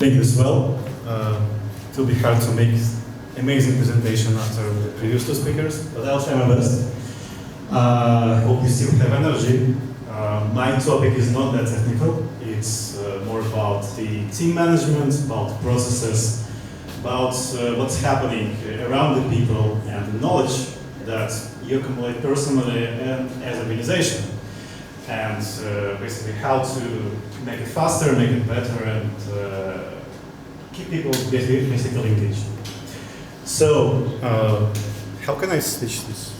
Thank you as well. It will be hard to make amazing presentation after the previous two speakers, but I'll try my best. Hope you still have energy. My topic is not that technical. It's more about the team management, about processes, about what's happening around the people and the knowledge that you accumulate personally and as an organization. And basically how to make it faster, make it better, and keep people basically engaged. So, how can I switch this?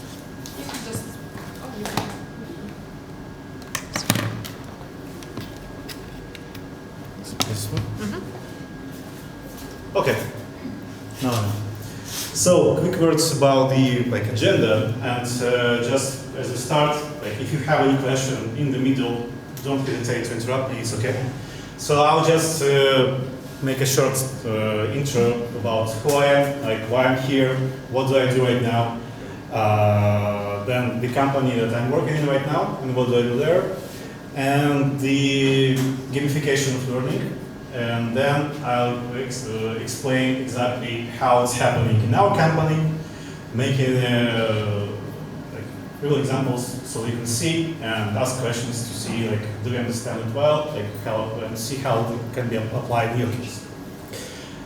This one? Mm-hmm. Okay. No. So, quick words about the agenda, and just as a start, if you have any question in the middle, don't hesitate to interrupt me. It's okay. So I'll just make a short intro about who I am, why I'm here, what do I do right now, then the company that I'm working in right now, and what do I do there, and the gamification of learning. And then I'll explain exactly how it's happening in our company, making real examples so you can see and ask questions to see, do you understand it well, and see how it can be applied in your case.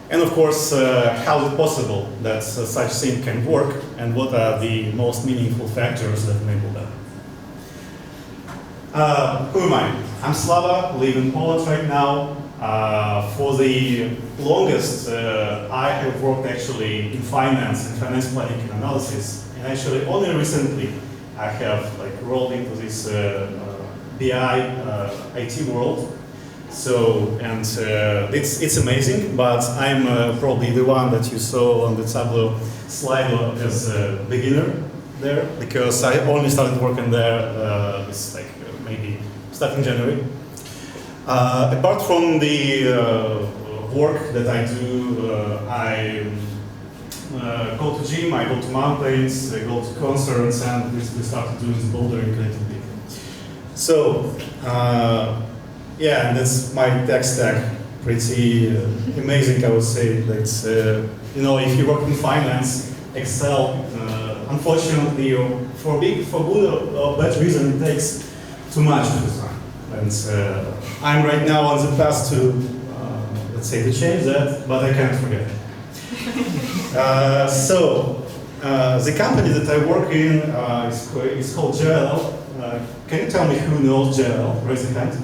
And of course, how is it possible that such thing can work, and what are the most meaningful factors that enable that. Who am I? I'm Slava, live in Poland right now. For the longest, I have worked actually in finance and finance planning and analysis, and actually only recently I have rolled into this BI IT world. So, and it's amazing, but I'm probably the one that you saw on the Tableau slide as a beginner there, because I only started working there maybe starting January. Apart from the work that I do, I go to gym, I go to mountains, I go to concerts, and we started doing bouldering lately. So, yeah, and that's my tech stack. Pretty amazing, I would say. That's, if you work in finance, Excel, unfortunately, for good or bad reason, it takes too much of the time. And I'm right now on the path to, let's say, to change that, but I can't forget. The company that I work in is called JLL. Can you tell me who knows JLL? Raise your hand.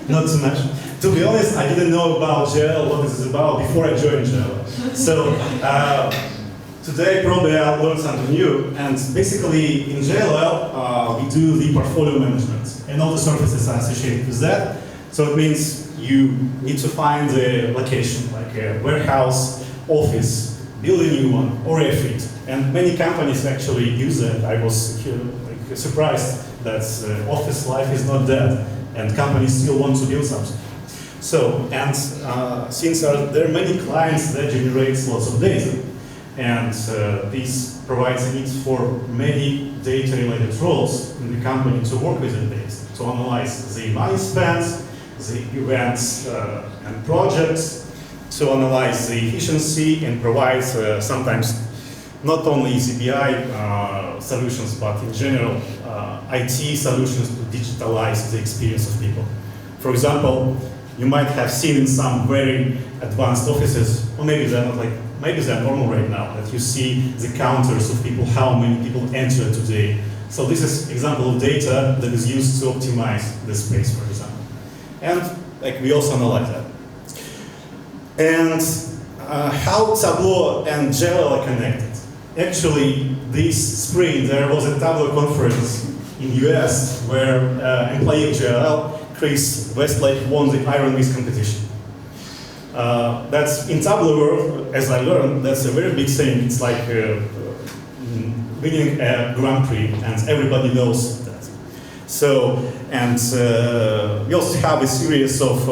Not too much. To be honest, I didn't know about JLL, what this is about, before I joined JLL. So today probably I'll learn something new. And basically in JLL, we do the portfolio management and all the services associated with that. So it means you need to find a location, like a warehouse, office, build a new one, or a fit. And many companies actually use that. I was surprised that office life is not dead, and companies still want to build something. So, and since there are many clients that generate lots of data, and this provides a need for many data-related roles in the company to work with the data, to analyze the money spent, the events and projects, to analyze the efficiency and provide sometimes not only CBI solutions, but in general IT solutions to digitalize the experience of people. For example, you might have seen in some very advanced offices, or maybe they're not maybe they're normal right now, that you see the counters of people, how many people enter today. So this is example of data that is used to optimize the space, for example. And we also analyze that. And how Tableau and JLL are connected. Actually, this spring there was a Tableau conference in US where employee of JLL, Chris Westlake, won the Iron Fist competition. That's in Tableau world, as I learned, that's a very big thing. It's like winning a Grand Prix, and everybody knows that. So, and we also have a series of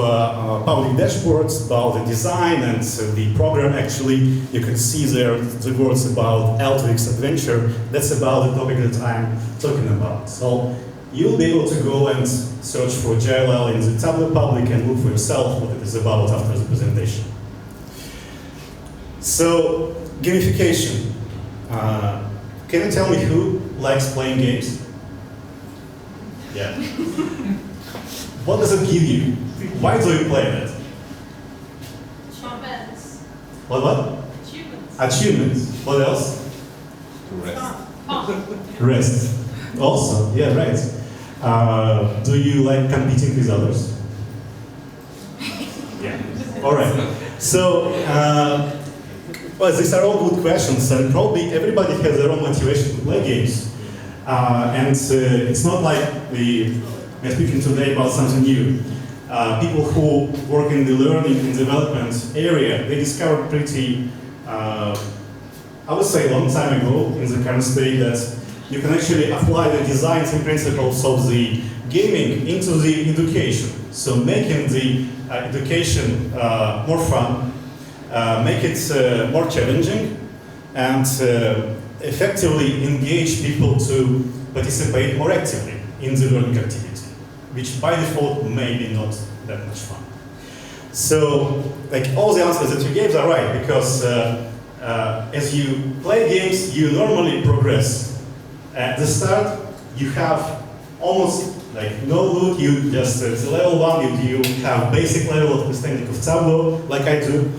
public dashboards about the design and the program. Actually, you can see there the words about Altruix Adventure. That's about the topic that I'm talking about. So, you'll be able to go and search for JLL in the Tableau public and look for yourself what it is about after the presentation. So, gamification. Can you tell me who likes playing games? Yeah. What does it give you? Why do you play that? Achievements. What? Achievements. Achievements. What else? Rest. Rest. Also, yeah, right. Do you like competing with others? Yeah. All right. So, well, these are all good questions, and probably everybody has their own motivation to play games. It's not like we're speaking today about something new. People who work in the learning and development area, they discovered pretty, I would say a long time ago in the current state that you can actually apply the designs and principles of the gaming into the education. So making the education more fun, make it more challenging, and effectively engage people to participate more actively in the learning activity, which by default may be not that much fun. So, like, all the answers that you gave are right, because as you play games, you normally progress. At the start, you have almost like no loot, you just, it's level 1, you have basic level of understanding of Tableau, like I do.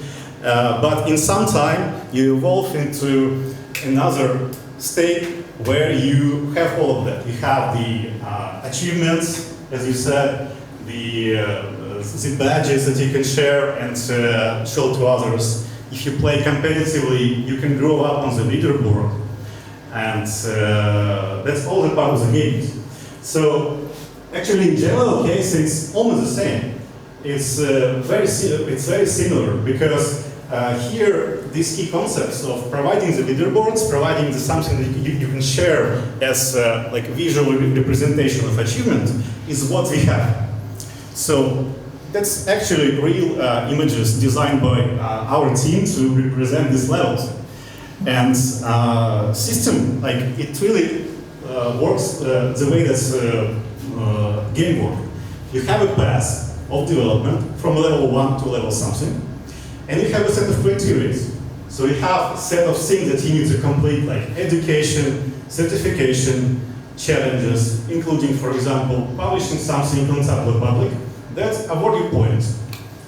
But in some time, you evolve into another state where you have all of that. You have the achievements, as you said, the badges that you can share and show to others. If you play competitively, you can grow up on the leaderboard. And that's all the part of the games. So actually, in general case, it's almost the same. It's very similar because here these key concepts of providing the leaderboards, providing something that you can share as like a visual representation of achievement is what we have. So that's actually real images designed by our team to represent these levels. And system, like, it really works the way that game work. You have a path of development from level 1 to level something, and you have a set of criteria. So you have a set of things that you need to complete, like education, certification, challenges, including, for example, publishing something on Tableau public. That's award you points.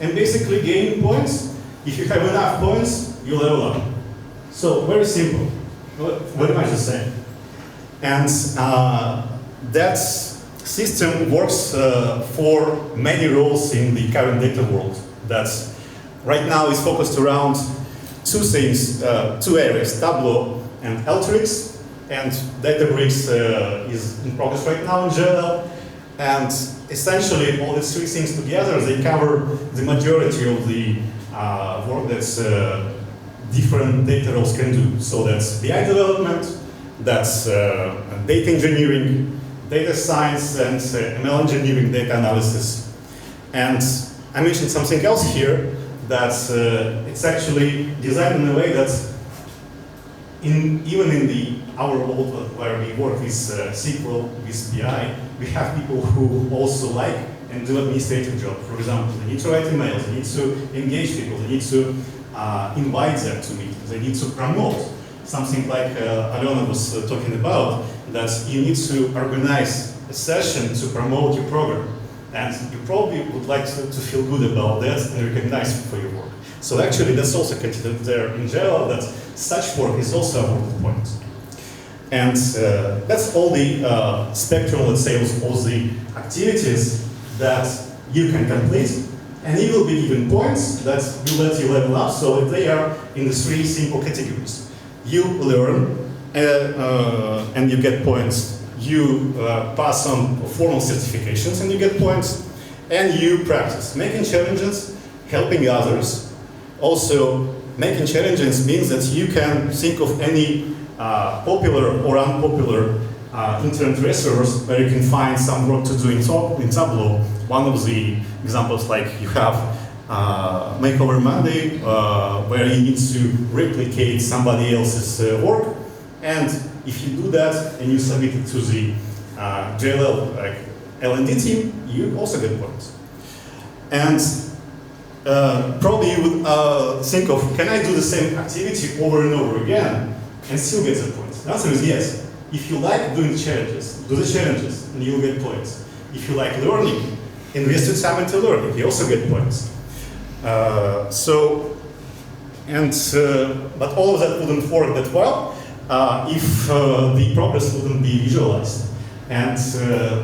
And basically gaining points, if you have enough points, you level up. So very simple, very much the same. And that system works for many roles in the current data world. That's right now is focused around two things, two areas, Tableau and Alteryx. And Databricks is in progress right now in JLL. And essentially all these three things together, they cover the majority of the work that's different data roles can do. So that's BI development, that's data engineering, data science, and ML engineering, data analysis. And I mentioned something else here, that it's actually designed in a way that even in our world where we work with SQL, with BI, we have people who also like and do administrative job. For example, they need to write emails, they need to engage people, they need to invite them to meetings, they need to promote. Something like Alena was talking about, that you need to organize a session to promote your program. And you probably would like to feel good about that and recognized for your work. So actually that's also considered there in general, that such work is also a work point. And that's all the spectrum, let's say, of all the activities that you can complete. And you will be given points that will let you level up, so they are in the three simple categories. You learn and you get points. You pass on formal certifications and you get points. And you practice, making challenges, helping others. Also, making challenges means that you can think of any popular or unpopular internet resource where you can find some work to do in Tableau. One of the examples, like you have Makeover Monday, where you need to replicate somebody else's work. And if you do that and you submit it to the JLL like L&D team, you also get points. And probably you would think of, can I do the same activity over and over again and still get the points? The answer is yes. If you like doing challenges, do the challenges and you'll get points. If you like learning, invest your time into learning, you also get points. But all of that wouldn't work that well if the progress wouldn't be visualized. And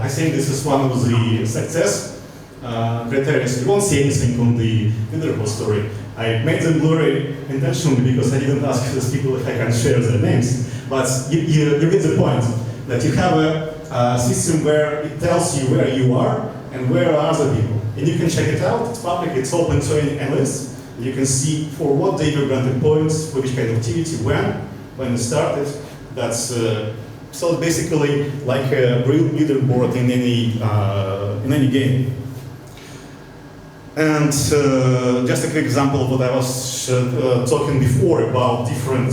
I think this is one of the success criteria. You won't see anything on the leaderboard story. I made them blurry intentionally because I didn't ask those people if I can share their names. But you get the point that you have a system where it tells you where you are and where are other people. And you can check it out. It's public, it's open to any analyst. You can see for what day you granted points, for which kind of activity, when it started. That's so basically like a real leaderboard in any game. And just a quick example of what I was talking before about different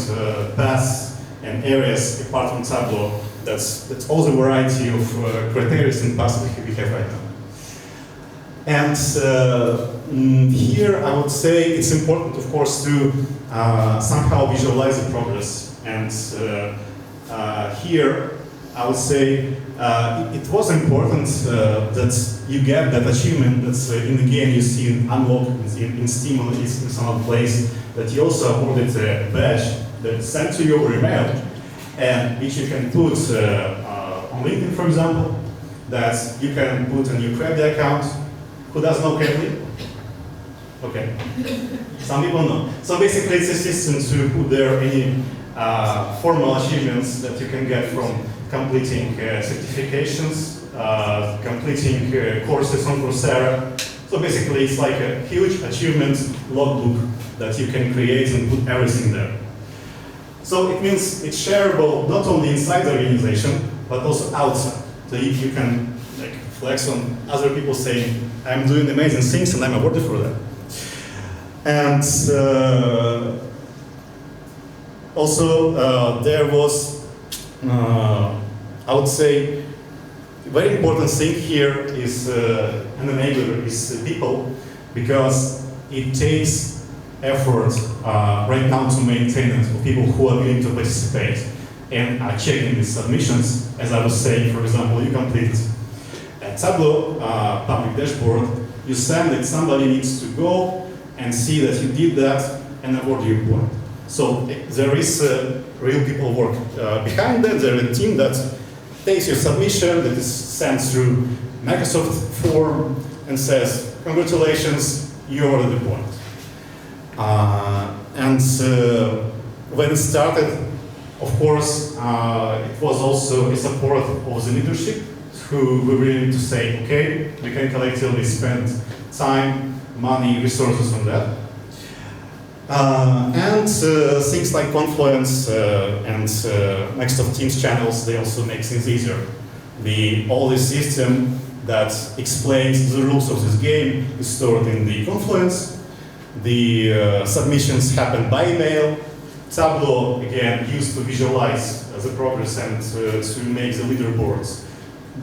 paths and areas apart from Tableau. That's all the variety of criteria and paths that we have right now. And here I would say it's important, of course, to somehow visualize the progress. And here I would say it was important that you get that achievement that's in the game you see unlocked in Steam or in some other place, that you also awarded a badge that's sent to you over email, and which you can put on LinkedIn, for example, that you can put on your Krivdin account. Who does know Krivdin? Okay. Some people know. So basically it's a system to put there any formal achievements that you can get from completing certifications, completing courses on Coursera. So basically it's like a huge achievement logbook that you can create and put everything there. So it means it's shareable not only inside the organization, but also outside. So if you can like flex on other people saying, I'm doing amazing things and I'm awarded for that. And also there was, I would say, a very important thing here is an enabler is people, because it takes effort right now to maintain it for people who are willing to participate and are checking these submissions. As I was saying, for example, you complete a Tableau public dashboard, you send it, somebody needs to go and see that you did that and award you a point. So there is real people work behind that. There is a team that takes your submission that is sent through Microsoft form and says, congratulations, you awarded the point. When it started, of course, it was also a support of the leadership who were willing to say, okay, we can collectively spend time, money, resources on that. Things like Confluence and Microsoft Teams channels, they also make things easier. The only system that explains the rules of this game is stored in the Confluence. The submissions happen by email. Tableau, again, used to visualize the progress and to make the leaderboards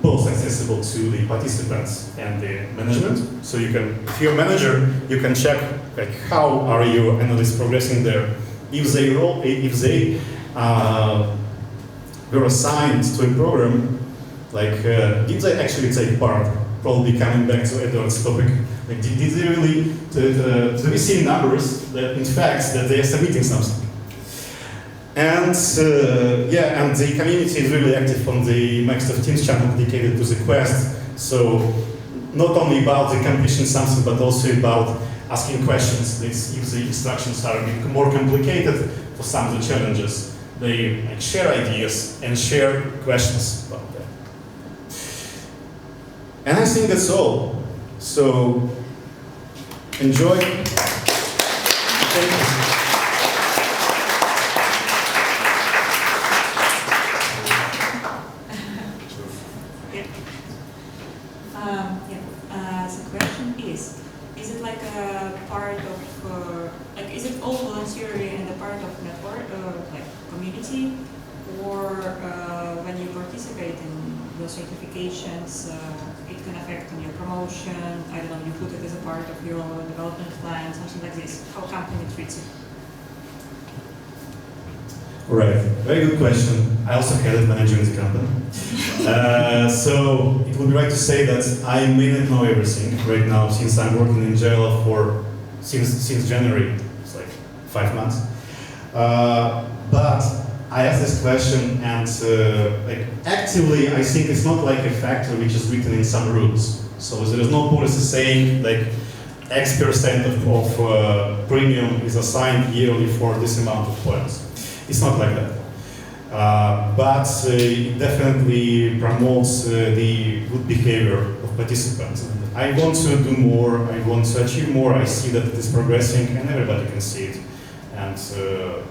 both accessible to the participants and the management. So you can, if you're a manager, you can check like how are your analysts progressing there. If they were assigned to a program, like did they actually take part? Probably coming back to Edward's topic. Like did they really? Do we see numbers that in fact that they are submitting something? And yeah, and the community is really active on the Microsoft Teams channel dedicated to the quest. So not only about the completion something, but also about asking questions. If the instructions are a bit more complicated for some of the challenges, they like, share ideas and share questions about that. And I think that's all. So enjoy. Thank you. The question is it like a part of, like, is it all voluntary and a part of network, like community, or when you participate in those certifications, it can affect on your promotion. I don't know, you put it as a part of your development plan, something like this. How company treats it? All right, very good question. I also had it when I joined the company. So it would be right to say that I may not know everything right now, since I'm working in Java since January. It's like 5 months. But I asked this question, and like actively, I think it's not like a factor which is written in some rules. So there is no policy saying like X% of premium is assigned yearly for this amount of points. It's not like that. But it definitely promotes the good behavior of participants. I want to do more, I want to achieve more, I see that it is progressing, and everybody can see it. And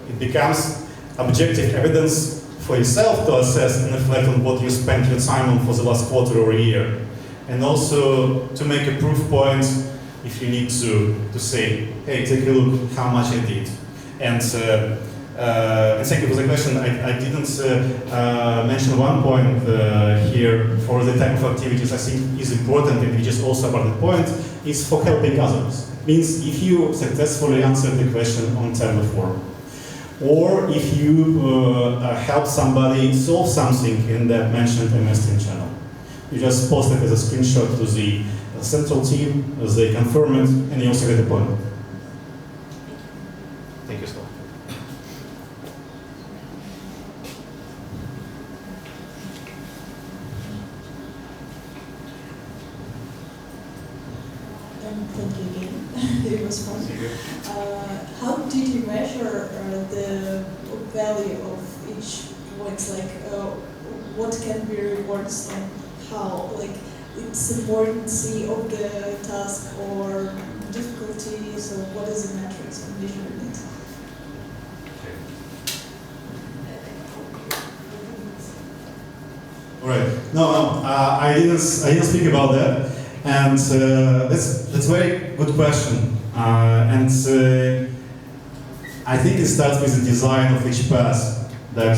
it becomes objective evidence for yourself to assess and reflect on what you spent your time on for the last quarter or a year. And also to make a proof point if you need to say, hey, take a look how much I did. And thank you for the question. I didn't mention one point here for the type of activities I think is important, and which is also about the point, is for helping others. It means if you successfully answer the question on time before, or if you help somebody solve something in that mentioned MS Team channel. You just post it as a screenshot to the central team, as they confirm it, and you also get the point. Thank you, Scott. Thank you again. It was fun. How did you measure the value of each point? Like, what can be rewards and how? Like, its importance of the task or difficulty. So, what is the metrics of measuring it? All right. No, I didn't speak about that. And that's a very good question. I think it starts with the design of each pass that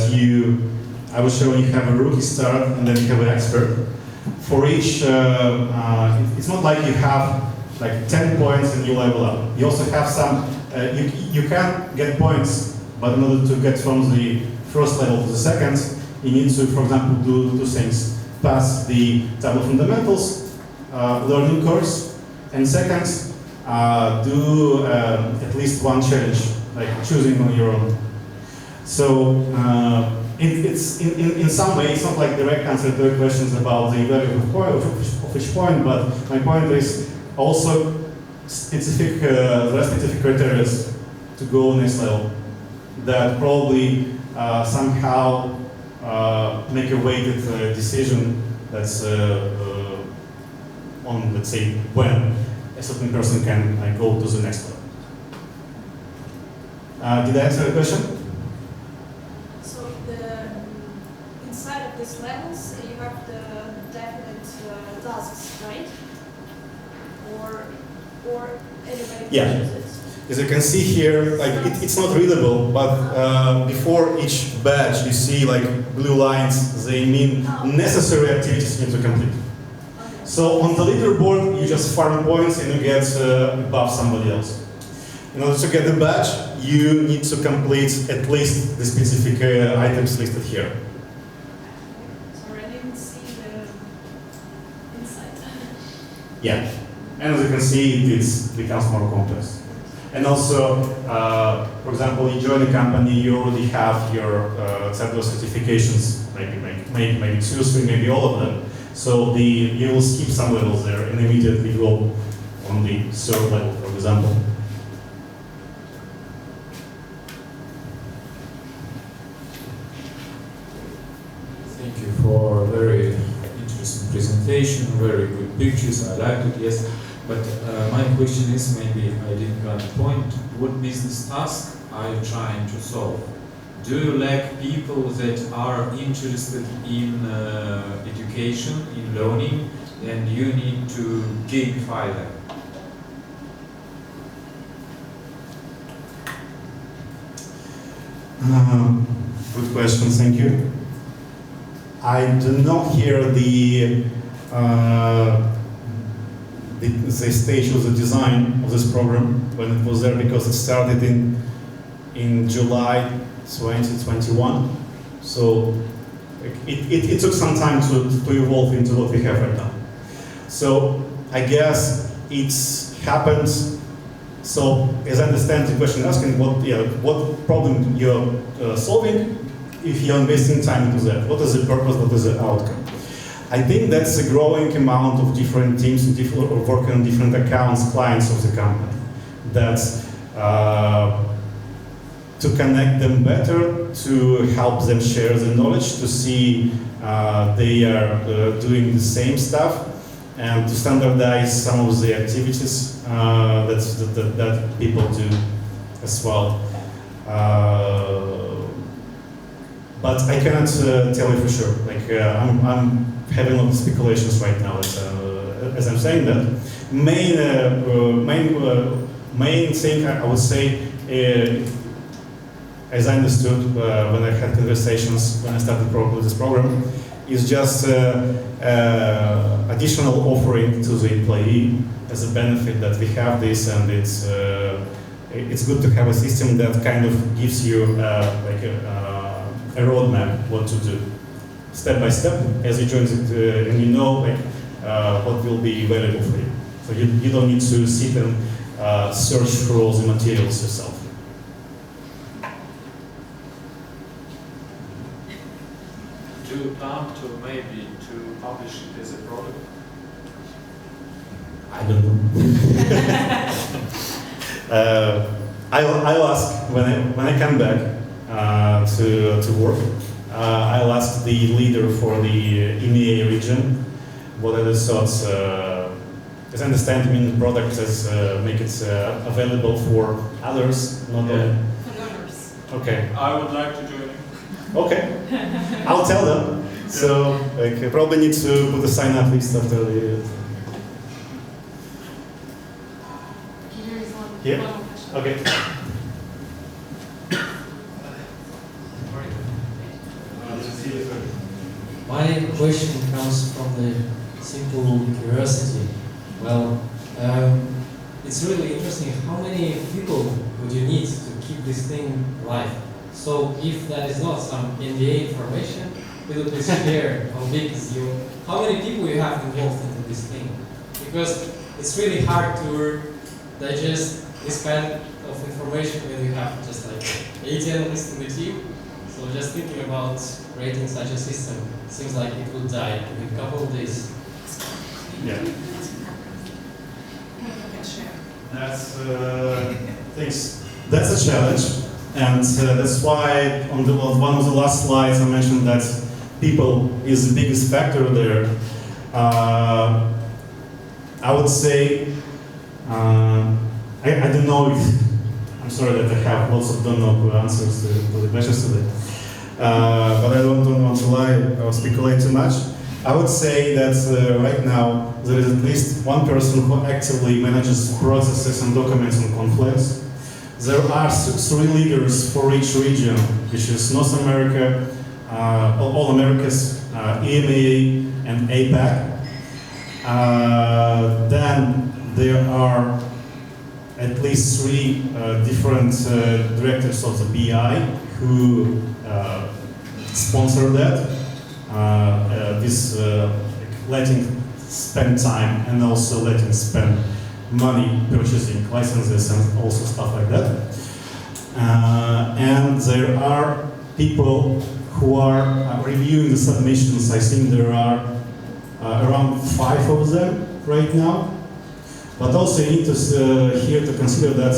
I was showing you have a rookie start and then you have an expert. For each, it's not like you have like 10 points and you level up. You also have some, you can get points, but in order to get from the first level to the second, you need to, for example, do two things. Pass the table fundamentals, learning course, and second, do at least one challenge, like choosing on your own. So it's in some way, it's not like direct answer to the questions about the value of each point, but my point is also specific, very specific criteria to go next level that probably somehow make a weighted decision that's on, let's say, when a certain person can go to the next level. Did I answer the question? So inside of these levels, you have the definite tasks, right? Or anybody can choose it? As you can see here, like it's not readable, but before each badge you see like blue lines. They mean necessary activities you need to complete. So on the leaderboard, you just farm points and you get above somebody else. In order to get the badge, you need to complete at least the specific items listed here. Sorry, I didn't see the inside. Yeah, and as you can see, it becomes more complex. And also, for example, you join a company, you already have your several certifications, maybe 2, 3, maybe all of them. So you will skip some levels there and immediately go on the third level, for example. Thank you for a very interesting presentation, very good pictures. I liked it, yes. But my question is, maybe I didn't get the point. What business task are you trying to solve? Do you lack people that are interested in education, in learning, and you need to gamify them? Good question, thank you. I do not hear the stage of the design of this program when it was there, because it started in July 2021. So it took some time to evolve into what we have right now. So I guess it's happened. So as I understand the question asking, what problem you're solving if you're investing time into that? What is the purpose? What is the outcome? I think that's a growing amount of different teams working on different accounts, clients of the company. That's to connect them better, to help them share the knowledge, to see they are doing the same stuff, and to standardize some of the activities that people do as well. But I cannot tell you for sure. Like I'm having a lot of speculations right now as I'm saying that. Main thing I would say, as I understood when I had conversations when I started with this program, is just additional offering to the employee as a benefit that we have this, and it's good to have a system that kind of gives you like a roadmap what to do, step by step, as you join it, and you know like what will be valuable for you. So you don't need to sit and search for all the materials yourself. Do you plan to maybe to publish it as a product? I don't know. I'll ask when I come back to work. I'll ask the leader for the EMEA region what are the thoughts. As I understand, the product is make it available for others, not only. For donors. Okay. I would like to join you. Okay. I'll tell them. So like, I probably need to put a sign up list after the. Here? Okay. My question comes from the simple curiosity. Well, it's really interesting. How many people would you need to keep this thing alive? So if that is not some NDA information, will you please share how big is how many people you have involved into this thing? Because it's really hard to digest this kind of information when you have just like 80 analysts in the team. So just thinking about creating such a system seems like it will die in a couple of days. Yeah. That's thanks. That's a challenge, and that's why on one of the last slides I mentioned that people is the biggest factor there. I would say I don't know if I'm sorry that I have lots of don't know answers to the questions today, but I don't want to lie or speculate too much. I would say that right now there is at least one person who actively manages processes and documents on Confluence. There are 3 leaders for each region, which is North America, all Americas, EMEA, and APAC. Then there are at least 3 different directors of the BI who sponsor that. Letting spend time and also letting spend money purchasing licenses and also stuff like that. And there are people who are reviewing the submissions. I think there are around 5 of them right now. But also you need to here to consider that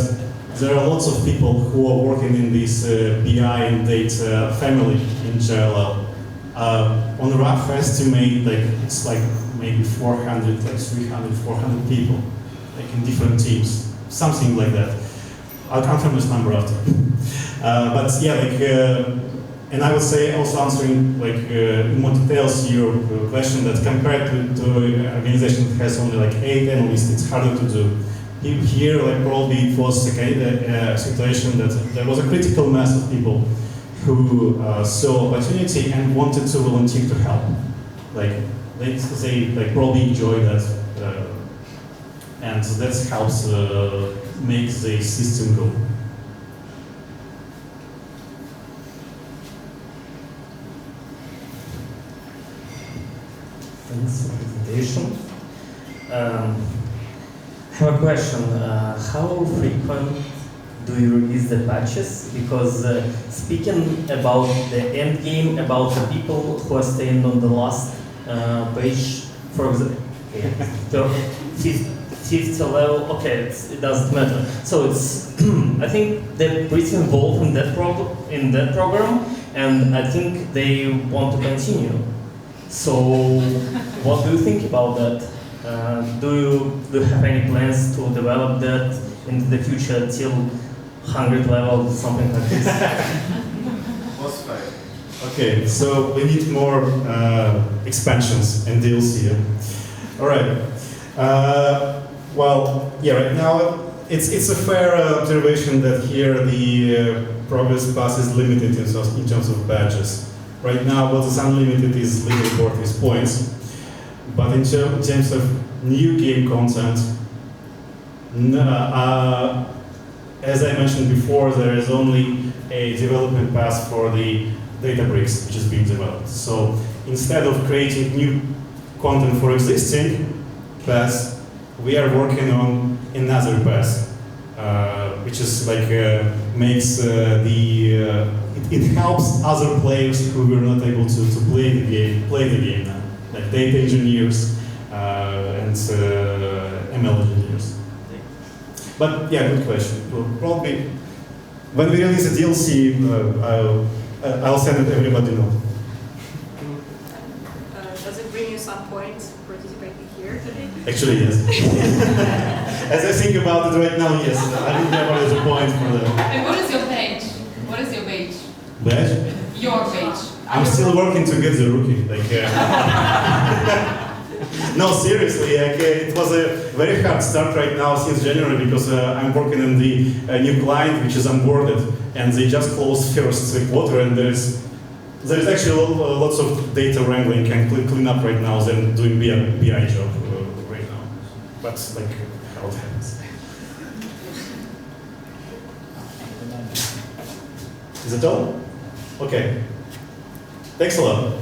there are lots of people who are working in this BI and data family in JLL. On a rough estimate, like it's like maybe 400, like 300, 400 people, like in different teams, something like that. I'll confirm this number after. But yeah, like, and I would say also answering like in more details your question that compared to an organization that has only like 8 analysts, it's harder to do. Here, like probably it was a situation that there was a critical mass of people who saw opportunity and wanted to volunteer to help. Like they probably enjoy that, and that helps make the system go. Thanks for the presentation. I have a question. How frequent do you release the patches? Because speaking about the end game, about the people who are staying on the last page, for example, the fifth level, okay, it doesn't matter. So it's, I think they're pretty involved in that program, and I think they want to continue. So, what do you think about that? Do you have any plans to develop that in the future till 100 level, something like this? Okay, so we need more expansions and DLC. All right. Well, yeah. Right now, it's a fair observation that here the progress pass is limited in terms of badges. Right now, what is unlimited is leaderboard with points, but in terms of new game content, as I mentioned before, there is only a development path for the Databricks, which is being developed. So instead of creating new content for existing paths, we are working on another path, which is like makes it helps other players who were not able to play the game now, like data engineers and ML engineers. But yeah, good question. Well, probably when we release the DLC, I'll send it. Everybody know. Does it bring you some points participating here today? Actually, yes. As I think about it right now, yes. I think there was a point for that. And what is your page? What is your page? Badge? Your page. I'm still working to get the rookie. Like, no, seriously, like, it was a very hard start right now since January because I'm working on the new client which is onboarded, and they just closed first quarter, and there's actually lots of data wrangling and clean up right now than doing BI job right now. But like how it happens. Is it all? Okay. Thanks a lot.